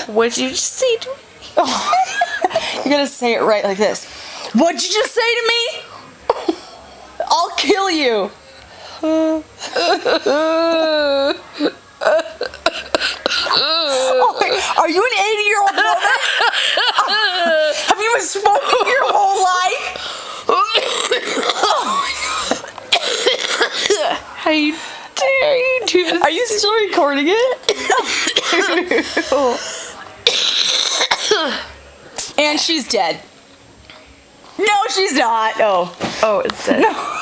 What'd you just say to me? You're gonna say it right like this. What'd you just say to me? I'll kill you. Oh, wait, are you an 80-year-old woman? Have you been smoking your whole life? How dare you do this? Are you still recording it? And she's dead. No, she's not. Oh, Oh, it's dead. no.